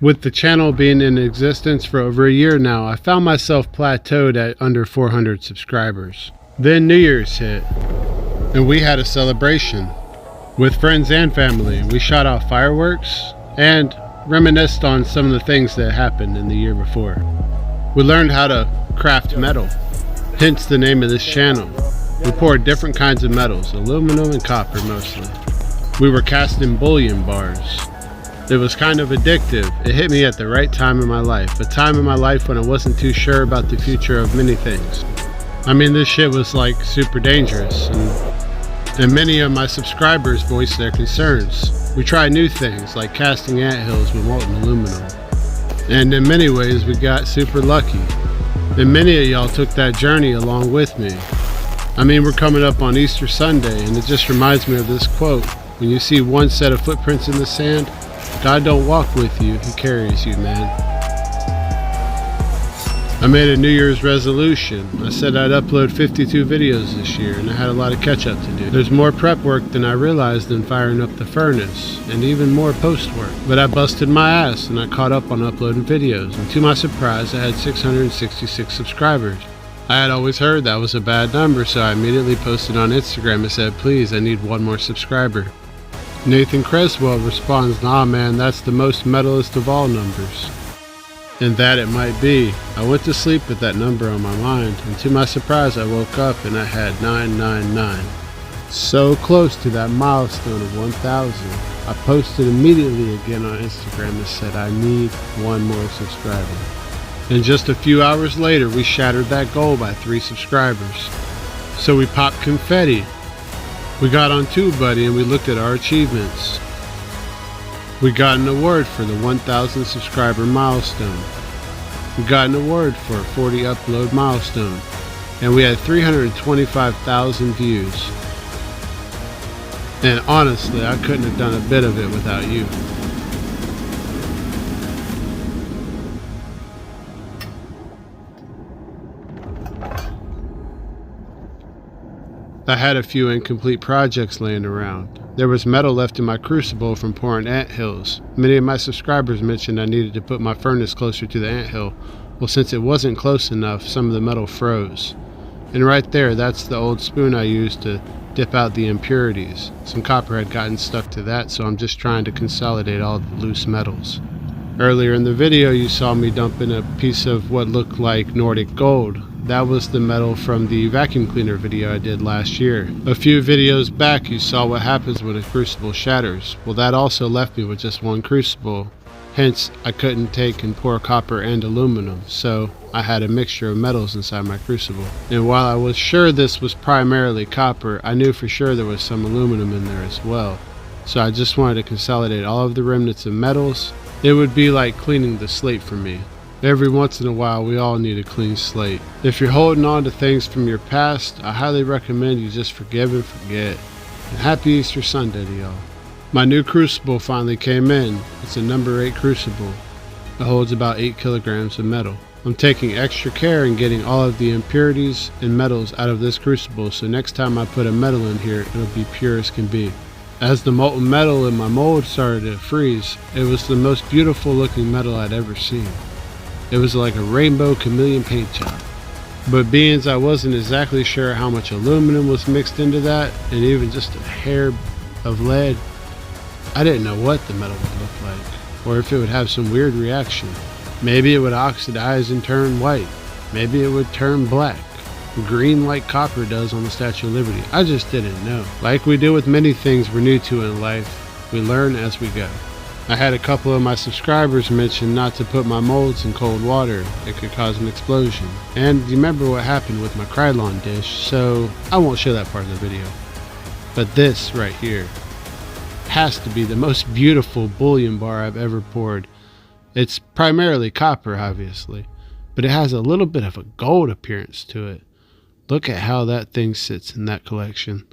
With the channel being in existence for over a year now, I found myself plateaued at under 400 subscribers. Then New Year's hit, and we had a celebration. With friends and family, we shot off fireworks and reminisced on some of the things that happened in the year before. We learned how to craft metal, hence the name of this channel. We poured different kinds of metals, aluminum and copper mostly. We were casting bullion bars. It was kind of addictive. It hit me at the right time in my life, a time in my life when I wasn't too sure about the future of many things. I mean, this shit was like super dangerous, and many of my subscribers voiced their concerns. We tried new things like casting anthills with molten aluminum. And in many ways, we got super lucky. And many of y'all took that journey along with me. I mean, we're coming up on Easter Sunday, and it just reminds me of this quote. When you see one set of footprints in the sand, God don't walk with you, He carries you, man. I made a New Year's resolution. I said I'd upload 52 videos this year, and I had a lot of catch up to do. There's more prep work than I realized in firing up the furnace, and even more post work. But I busted my ass, and I caught up on uploading videos, and to my surprise, I had 666 subscribers. I had always heard that was a bad number, so I immediately posted on Instagram and said, please, I need one more subscriber. Nathan Creswell responds, nah man, that's the most metalist of all numbers. And that it might be. I went to sleep with that number on my mind, and to my surprise I woke up and I had 999. So close to that milestone of 1,000. I posted immediately again on Instagram and said I need one more subscriber. And just a few hours later we shattered that goal by 3 subscribers. So we popped confetti. We got on TubeBuddy and we looked at our achievements. We got an award for the 1,000 subscriber milestone. We got an award for a 40 upload milestone. And we had 325,000 views. And honestly, I couldn't have done a bit of it without you. I had a few incomplete projects laying around. There was metal left in my crucible from pouring anthills. Many of my subscribers mentioned I needed to put my furnace closer to the anthill. Well, since it wasn't close enough, some of the metal froze. And right there, that's the old spoon I used to dip out the impurities. Some copper had gotten stuck to that, so I'm just trying to consolidate all the loose metals. Earlier in the video, you saw me dump in a piece of what looked like Nordic gold. That was the metal from the vacuum cleaner video I did last year. A few videos back you saw what happens when a crucible shatters. Well, that also left me with just one crucible. Hence, I couldn't take and pour copper and aluminum, so I had a mixture of metals inside my crucible. And while I was sure this was primarily copper, I knew for sure there was some aluminum in there as well. So I just wanted to consolidate all of the remnants of metals. It would be like cleaning the slate for me. Every once in a while, we all need a clean slate. If you're holding on to things from your past, I highly recommend you just forgive and forget. And happy Easter Sunday to y'all. My new crucible finally came in. It's a number 8 crucible. It holds about 8 kilograms of metal. I'm taking extra care in getting all of the impurities and metals out of this crucible, so next time I put a metal in here, it'll be pure as can be. As the molten metal in my mold started to freeze, it was the most beautiful looking metal I'd ever seen. It was like a rainbow chameleon paint job. But being I wasn't exactly sure how much aluminum was mixed into that, and even just a hair of lead, I didn't know what the metal would look like, or if it would have some weird reaction. Maybe it would oxidize and turn white. Maybe it would turn black, green like copper does on the Statue of Liberty. I just didn't know. Like we do with many things we're new to in life, we learn as we go. I had a couple of my subscribers mention not to put my molds in cold water. It could cause an explosion. And you remember what happened with my Krylon dish, so I won't show that part of the video. But this right here has to be the most beautiful bullion bar I've ever poured. It's primarily copper, obviously, but it has a little bit of a gold appearance to it. Look at how that thing sits in that collection.